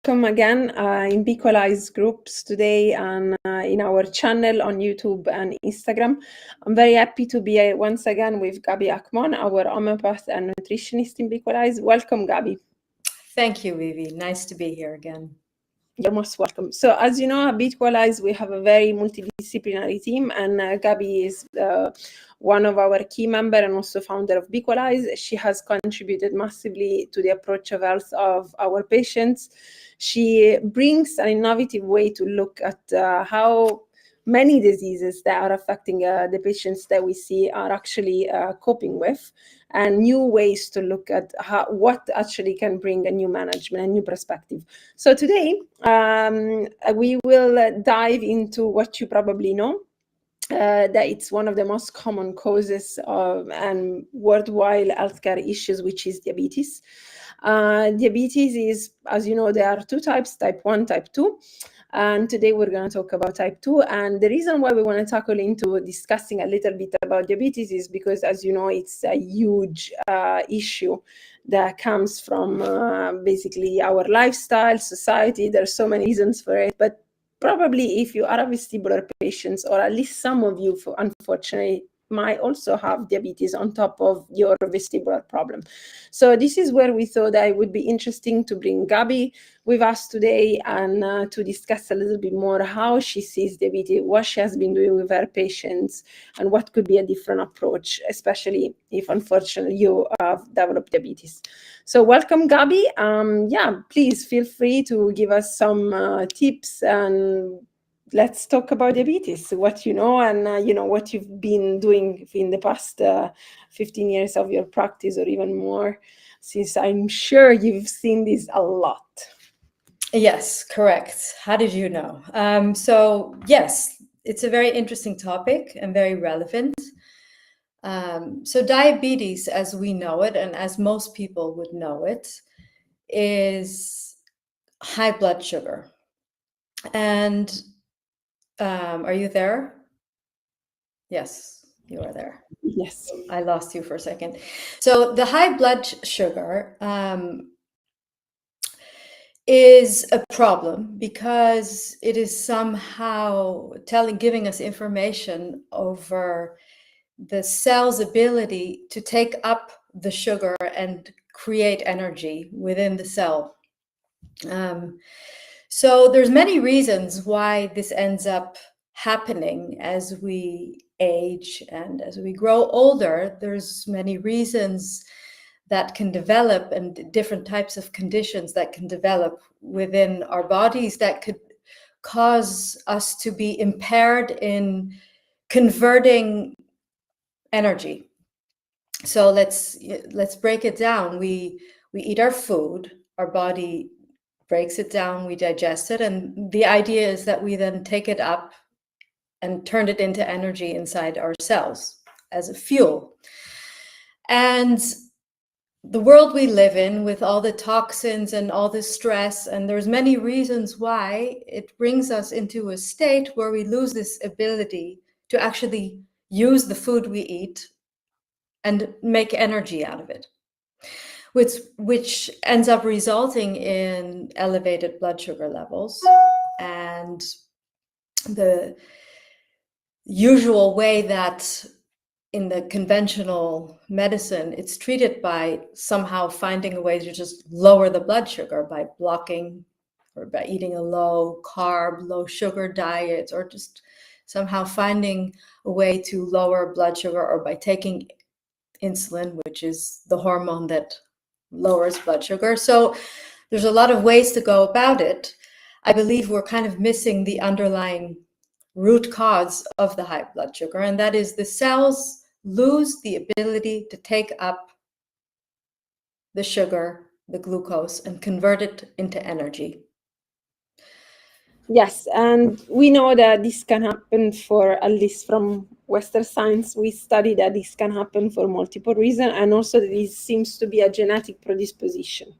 welcome again in BEqualise groups today and in our channel on YouTube and Instagram. I'm very happy to be once again with Gabi Hacmon, our Homeopath and Nutritionist in BEqualise. Welcome, Gabi. Thank you, Vivi. Nice to be here again. You're most welcome. So as you know, at BEqualise, we have a very multidisciplinary team, and Gabi is one of our key members and also founder of BEqualise. She has contributed massively to the approach of health of our patients. She brings an innovative way to look at how many diseases that are affecting the patients that we see are actually coping with, and new ways to look at what actually can bring a new management, a new perspective. So today, we will dive into what you probably know, that it's one of the most common causes of and worldwide healthcare issues, which is diabetes. Diabetes is, as you know, there are two types, type 1, type 2. And today we're going to talk about type 2. And the reason why we want to tackle into discussing a little bit about diabetes is because, as you know, it's a huge issue that comes from basically our lifestyle, society. There's so many reasons for it. But probably if you are a vestibular patient, or at least some of you, unfortunately, might also have diabetes on top of your vestibular problem. So this is where we thought that it would be interesting to bring Gabi with us today and to discuss a little bit more how she sees diabetes, what she has been doing with her patients, and what could be a different approach, especially if unfortunately you have developed diabetes. So welcome, Gabi. Yeah, please feel free to give us some tips, and let's talk about diabetes, what you know, and you know, what you've been doing in the past 15 years of your practice, or even more, since I'm sure you've seen this a lot. Yes, correct. How did you know? So yes, it's a very interesting topic and very relevant. So diabetes, as we know it, and as most people would know it, is high blood sugar. And are you there? Yes, you are there. Yes. I lost you for a second. So the high blood sugar is a problem because it is somehow giving us information over the cell's ability to take up the sugar and create energy within the cell. So there's many reasons why this ends up happening as we age and as we grow older. There's many reasons that can develop, and different types of conditions that can develop within our bodies that could cause us to be impaired in converting energy. So let's break it down. We eat our food, our body breaks it down, we digest it, and the idea is that we then take it up and turn it into energy inside our cells as a fuel. And the world we live in, with all the toxins and all the stress, and there's many reasons why, it brings us into a state where we lose this ability to actually use the food we eat and make energy out of it, which ends up resulting in elevated blood sugar levels. And the usual way that in the conventional medicine it's treated by somehow finding a way to just lower the blood sugar by blocking or by eating a low carb, low sugar diet, or just somehow finding a way to lower blood sugar, or by taking insulin, which is the hormone that lowers blood sugar. So there's a lot of ways to go about it. I believe we're kind of missing the underlying root cause of the high blood sugar, and that is the cells lose the ability to take up the sugar, the glucose, and convert it into energy. Yes, and we know that this can happen for, at least from Western science, we study that this can happen for multiple reasons, and also that this seems to be a genetic predisposition.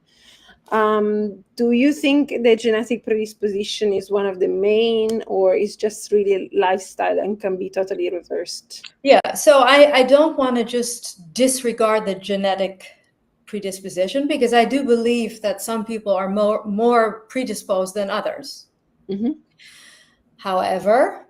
Do you think the genetic predisposition is one of the main, or is just really lifestyle and can be totally reversed? Yeah, so I don't want to just disregard the genetic predisposition, because I do believe that some people are more predisposed than others. Mm-hmm. However,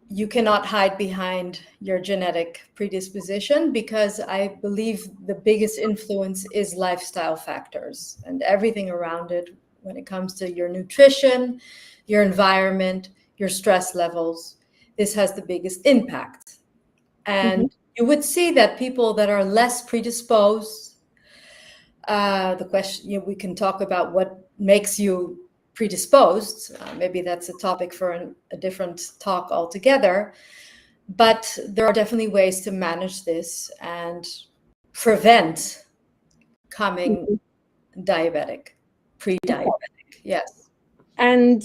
you cannot hide behind your genetic predisposition, because I believe the biggest influence is lifestyle factors and everything around it when it comes to your nutrition, your environment, your stress levels. This has the biggest impact. And you would see that people that are less predisposed, the question, we can talk about what makes you predisposed. Maybe that's a topic for a different talk altogether. But there are definitely ways to manage this and prevent becoming diabetic, pre-diabetic. Yes. And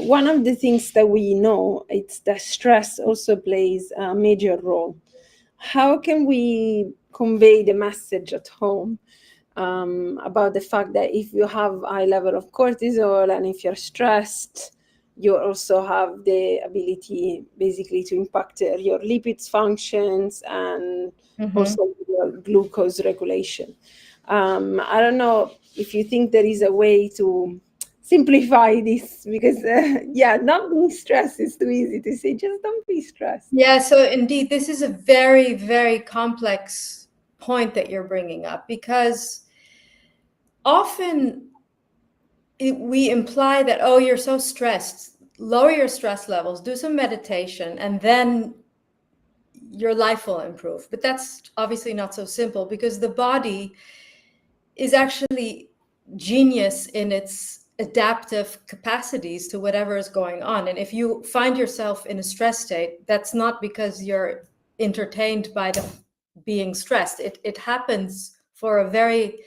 one of the things that we know, it's that stress also plays a major role. How can we convey the message at home about the fact that if you have a high level of cortisol and if you're stressed, you also have the ability basically to impact your lipids functions and also your glucose regulation. I don't know if you think there is a way to simplify this, because not being stressed is too easy to say, just don't be stressed. Yeah, so indeed, this is a very, very complex point that you're bringing up, because often we imply that, oh, you're so stressed, lower your stress levels, do some meditation, and then your life will improve. But that's obviously not so simple, because the body is actually genius in its adaptive capacities to whatever is going on. And if you find yourself in a stress state, that's not because you're entertained by the being stressed. It happens for a very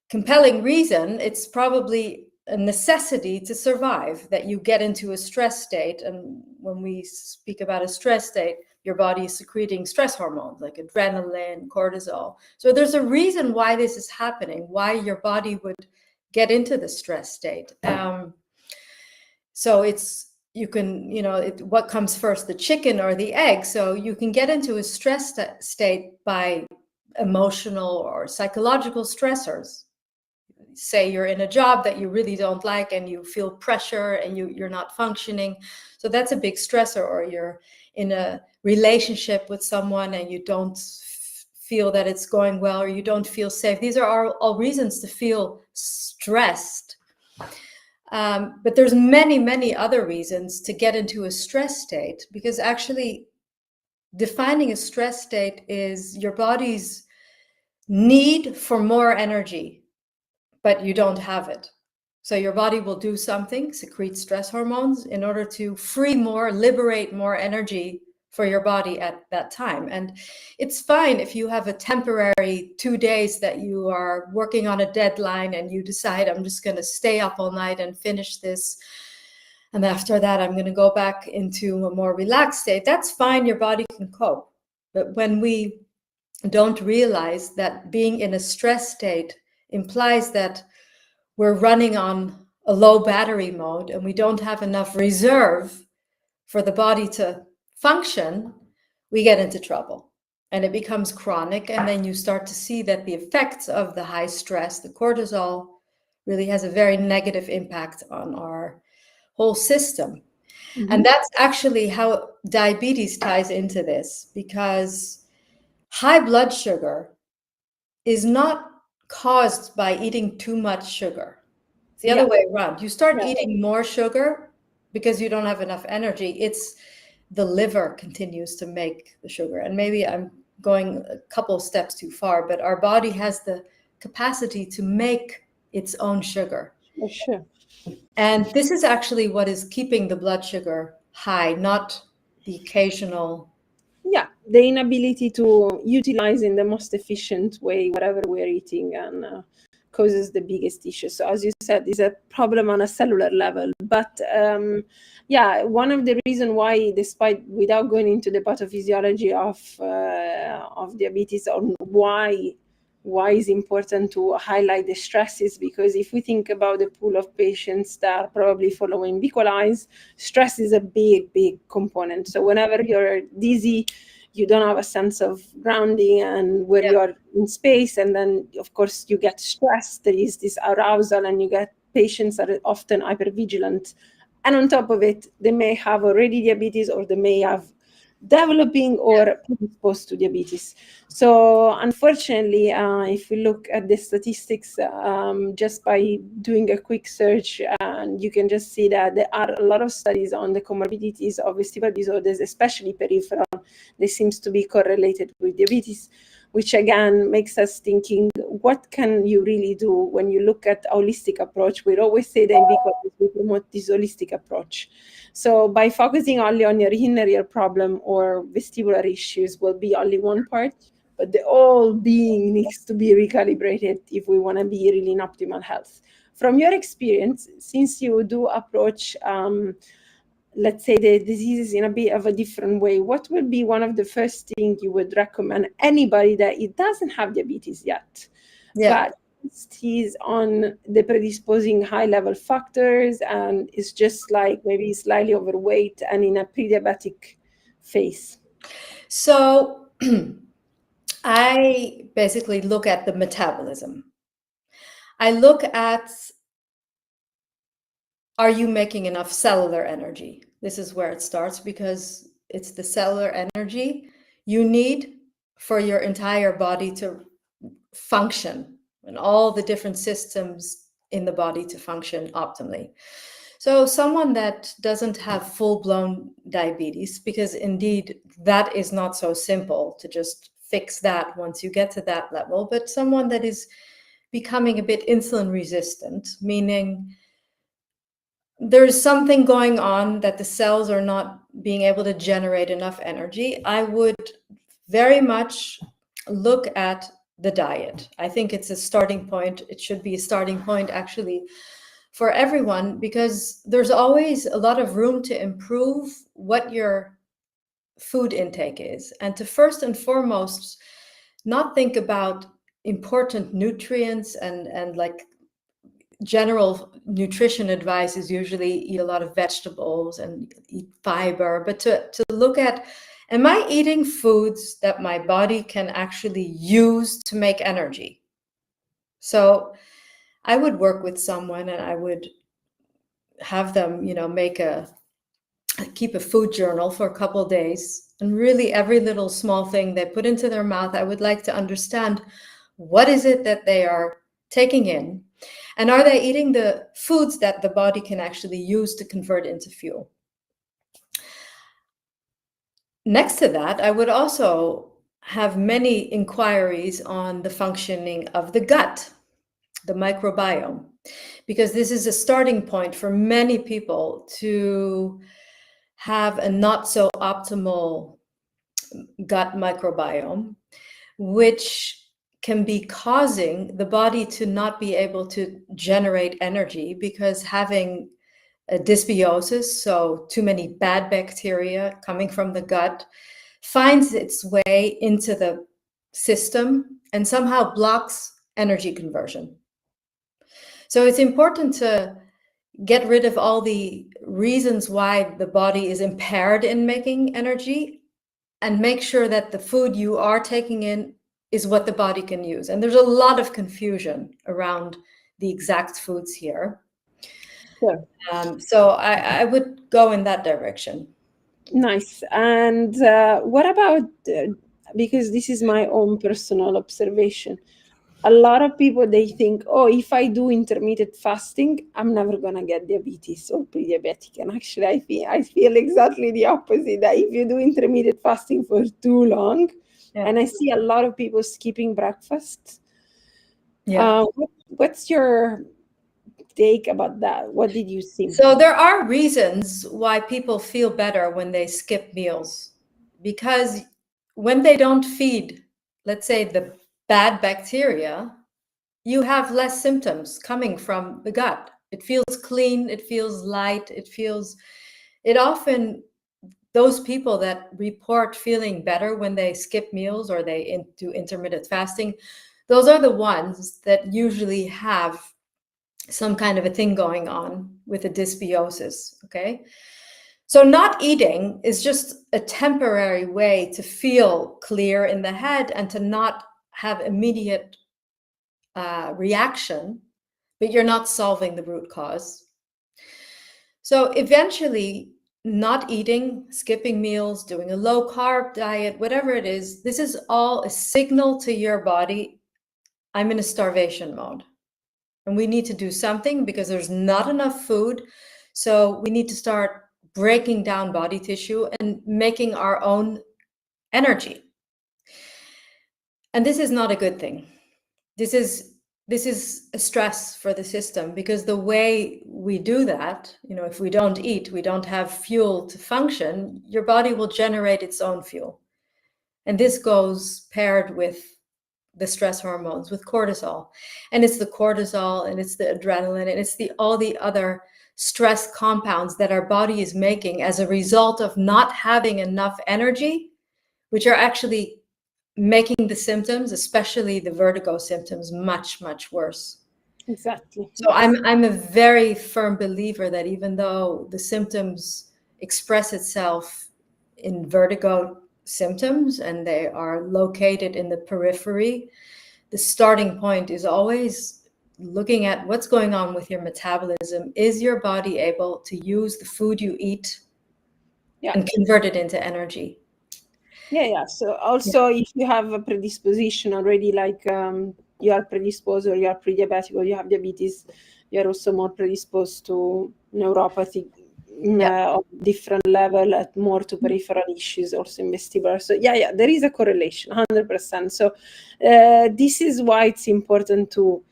compelling reason. It's probably a necessity to survive, that you get into a stress state. And when we speak about a stress state, your body is secreting stress hormones like adrenaline, cortisol. So there's a reason why this is happening, why your body would get into the stress state. So it's, you can, what comes first, the chicken or the egg? So you can get into a stress state by emotional or psychological stressors. Say you're in a job that you really don't like and you feel pressure and you're not functioning. So that's a big stressor. Or you're in a relationship with someone and you don't feel that it's going well, or you don't feel safe. These are all reasons to feel stressed. But there's many, many other reasons to get into a stress state, because actually defining a stress state is your body's need for more energy, but you don't have it. So your body will do something, secrete stress hormones, in order to free more, liberate more energy for your body at that time. And it's fine if you have a temporary 2 days that you are working on a deadline and you decide, I'm just going to stay up all night and finish this. And after that, I'm going to go back into a more relaxed state. That's fine. Your body can cope. But when we don't realize that being in a stress state implies that we're running on a low battery mode and we don't have enough reserve for the body to function, we get into trouble and it becomes chronic. And then you start to see that the effects of the high stress, the cortisol, really has a very negative impact on our whole system. And that's actually how diabetes ties into this, because high blood sugar is not caused by eating too much sugar. It's the other way around. You start eating more sugar because you don't have enough energy. It's the liver continues to make the sugar. And maybe I'm going a couple of steps too far, but our body has the capacity to make its own sugar. For sure. And this is actually what is keeping the blood sugar high, not the occasional. Yeah, the inability to utilize in the most efficient way whatever we're eating, and causes the biggest issue. So as you said, it's a problem on a cellular level. But one of the reasons why, despite, without going into the pathophysiology of diabetes, on why it's important to highlight the stresses, because if we think about the pool of patients that are probably following BEqualise, stress is a big component. So whenever you're dizzy, you don't have a sense of grounding and where you are in space. And then, of course, you get stressed. There is this arousal, and you get patients that are often hypervigilant. And on top of it, they may have already diabetes, or they may have developing or predisposed to diabetes. So unfortunately, if we look at the statistics, just by doing a quick search, and you can just see that there are a lot of studies on the comorbidities of vestibular disorders, especially peripheral. They seems to be correlated with diabetes, which again makes us thinking, what can you really do when you look at a holistic approach? We always say that in BEqualise we promote this holistic approach. So by focusing only on your inner ear problem or vestibular issues will be only one part, but the whole being needs to be recalibrated if we want to be really in optimal health. From your experience, since you do approach, let's say, the diseases in a bit of a different way, what would be one of the first things you would recommend anybody that it doesn't have diabetes yet, but he's on the predisposing high-level factors and is just like maybe slightly overweight and in a pre-diabetic phase? So I basically look at the metabolism. I look at, are you making enough cellular energy? This is where it starts, because it's the cellular energy you need for your entire body to function and all the different systems in the body to function optimally. So someone that doesn't have full-blown diabetes, because indeed that is not so simple to just fix that once you get to that level, but someone that is becoming a bit insulin resistant, meaning there's something going on that the cells are not being able to generate enough energy, I would very much look at the diet. I think it's a starting point. It should be a starting point actually for everyone, because there's always a lot of room to improve what your food intake is, and to first and foremost not think about important nutrients and like general nutrition advice is usually eat a lot of vegetables and eat fiber, but to look at, am I eating foods that my body can actually use to make energy? So I would work with someone and I would have them, keep a food journal for a couple of days, and really every little small thing they put into their mouth, I would like to understand what is it that they are taking in, and are they eating the foods that the body can actually use to convert into fuel. Next to that, I would also have many inquiries on the functioning of the gut, the microbiome, because this is a starting point for many people to have a not so optimal gut microbiome, which can be causing the body to not be able to generate energy, because having a dysbiosis, so too many bad bacteria coming from the gut, finds its way into the system and somehow blocks energy conversion. So it's important to get rid of all the reasons why the body is impaired in making energy, and make sure that the food you are taking in is what the body can use. And there's a lot of confusion around the exact foods here. Sure. So I would go in that direction. Nice. And what about, because this is my own personal observation, a lot of people, they think, oh, if I do intermittent fasting, I'm never going to get diabetes or pre-diabetic. And actually, I feel exactly the opposite, that if you do intermittent fasting for too long, and I see a lot of people skipping breakfast. What's your take about that? What did you see? So there are reasons why people feel better when they skip meals, because when they don't feed, let's say, the bad bacteria, you have less symptoms coming from the gut. It feels clean, it feels light, it often, those people that report feeling better when they skip meals or they do intermittent fasting, those are the ones that usually have some kind of a thing going on with a dysbiosis, okay? So not eating is just a temporary way to feel clear in the head and to not have immediate reaction, but you're not solving the root cause. So eventually, not eating, skipping meals, doing a low carb diet, whatever it is, this is all a signal to your body, I'm in a starvation mode. And we need to do something because there's not enough food. So we need to start breaking down body tissue and making our own energy. And this is not a good thing. This is a stress for the system, because the way we do that, if we don't eat, we don't have fuel to function, your body will generate its own fuel. And this goes paired with the stress hormones, with cortisol. And it's the cortisol and it's the adrenaline and it's all the other stress compounds that our body is making as a result of not having enough energy, which are actually making the symptoms, especially the vertigo symptoms, much, much worse. Exactly. So I'm a very firm believer that even though the symptoms express itself in vertigo symptoms and they are located in the periphery, the starting point is always looking at what's going on with your metabolism. Is your body able to use the food you eat and convert it into energy? Yeah. So also, if you have a predisposition already, like you are predisposed or you are pre-diabetic or you have diabetes, you are also more predisposed to neuropathy of different level, at more to peripheral issues, also in vestibular. So there is a correlation, 100%. So this is why it's important to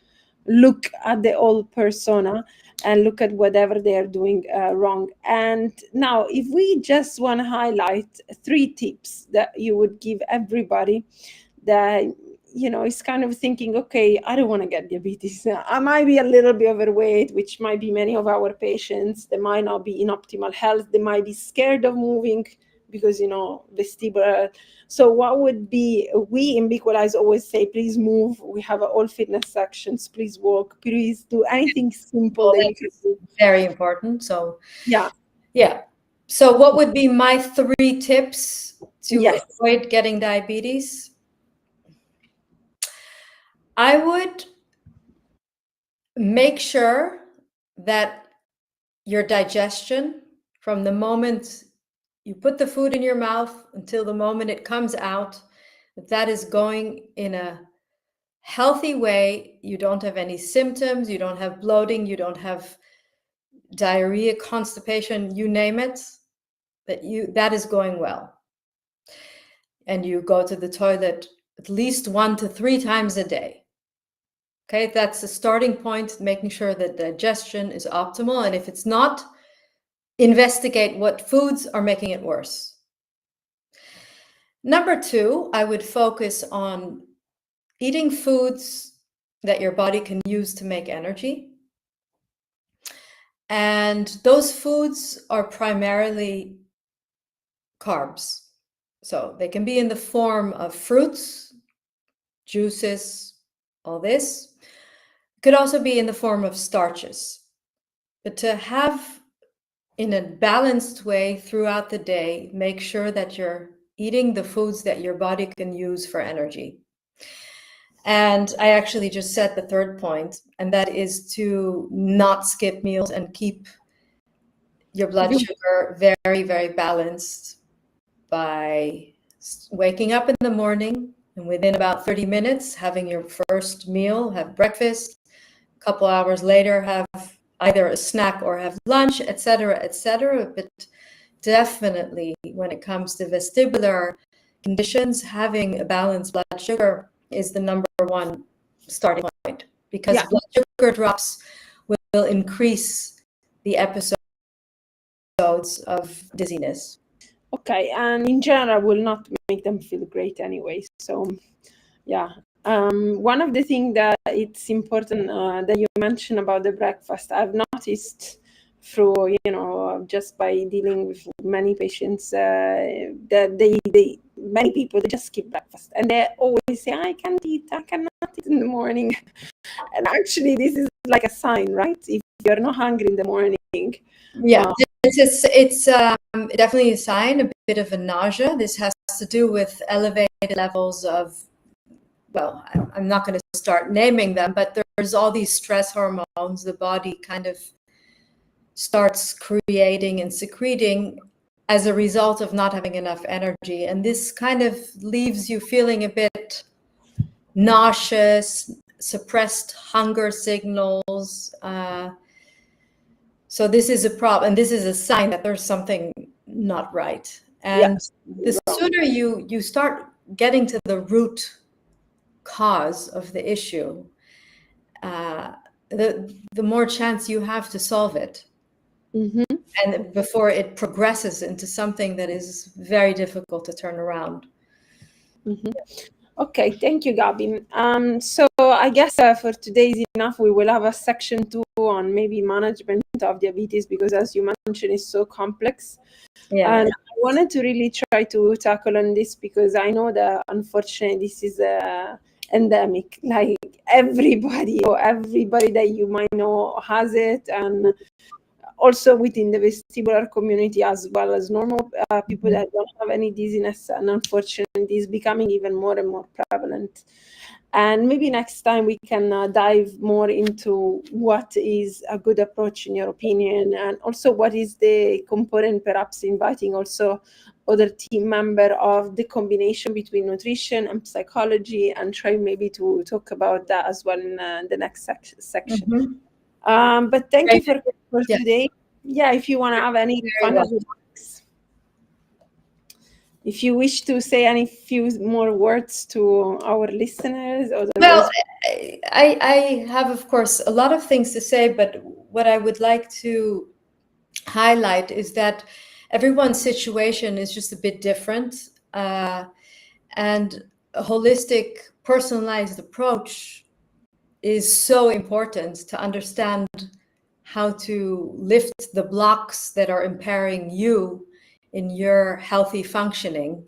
look at the whole persona and look at whatever they are doing wrong. And now, if we just want to highlight 3 tips that you would give everybody that is kind of thinking, okay, I don't want to get diabetes, I might be a little bit overweight, which might be many of our patients. They might not be in optimal health, they might be scared of moving because vestibular. So what would be, we in BEqualise always say, please move. We have all fitness sections. Please walk. Please do anything simple that you can do. Very important. So yeah. So what would be my 3 tips to avoid getting diabetes? I would make sure that your digestion, from the moment you put the food in your mouth until the moment it comes out, that is going in a healthy way. You don't have any symptoms, you don't have bloating, you don't have diarrhea, constipation, you name it, that is going well. And you go to the toilet at least 1 to 3 times a day. Okay, that's the starting point, making sure that digestion is optimal. And if it's not, investigate what foods are making it worse. Number 2, I would focus on eating foods that your body can use to make energy. And those foods are primarily carbs. So they can be in the form of fruits, juices, all this. It could also be in the form of starches. But to have, in a balanced way throughout the day, make sure that you're eating the foods that your body can use for energy. And I actually just said the 3rd point, and that is to not skip meals and keep your blood sugar very, very balanced by waking up in the morning and within about 30 minutes having your first meal, have breakfast. A couple hours later, have either a snack or have lunch, etc., etc. But definitely, when it comes to vestibular conditions, having a balanced blood sugar is the number 1 starting point, because blood sugar drops will increase the episodes of dizziness. Okay, and in general will not make them feel great anyway. So one of the things that it's important that you mentioned about the breakfast, I've noticed through just by dealing with many patients that many people, they just skip breakfast and they always say, I cannot eat in the morning. And actually this is like a sign, right? If you're not hungry in the morning, It's definitely a sign, a bit of a nausea. This has to do with elevated levels of, well, I'm not going to start naming them, but there's all these stress hormones the body kind of starts creating and secreting as a result of not having enough energy. And this kind of leaves you feeling a bit nauseous, suppressed hunger signals. So this is a problem, and this is a sign that there's something not right. And yes, the sooner you start getting to the root cause of the issue, the more chance you have to solve it. Mm-hmm. And before it progresses into something that is very difficult to turn around. Mm-hmm. Okay, thank you, Gabi. So I guess for today is enough. We will have a section 2 on maybe management of diabetes, because as you mentioned, it's so complex. Yeah. And I wanted to really try to tackle on this, because I know that unfortunately this is endemic. Like everybody that you might know has it, and also within the vestibular community, as well as normal people that don't have any dizziness, and unfortunately is becoming even more and more prevalent. And maybe next time we can dive more into what is a good approach in your opinion, and also what is the component, perhaps inviting also other team member, of the combination between nutrition and psychology, and try maybe to talk about that as well in the next section. Mm-hmm. But thank you for today. Yeah, if you want to have any final remarks, if you wish to say any few more words to our listeners. Well, I have, of course, a lot of things to say, but what I would like to highlight is that everyone's situation is just a bit different, and a holistic, personalized approach is so important to understand how to lift the blocks that are impairing you in your healthy functioning.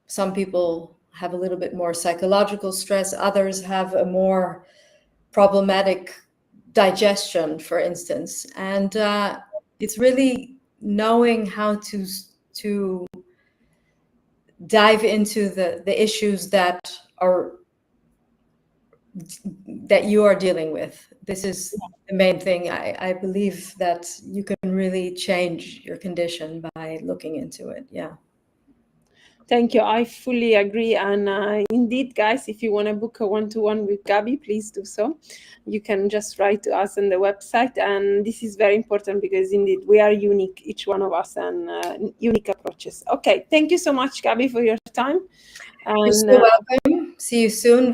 Some people have a little bit more psychological stress, others have a more problematic digestion, for instance. And it's really knowing how to dive into the issues that you are dealing with. This is the main thing. I believe that you can really change your condition by looking into it. Yeah. Thank you. I fully agree. And indeed, guys, if you want to book a one-to-one with Gabi, please do so. You can just write to us on the website. And this is very important, because indeed we are unique, each one of us, and unique approaches. Okay. Thank you so much, Gabi, for your time. You're so welcome. See you soon.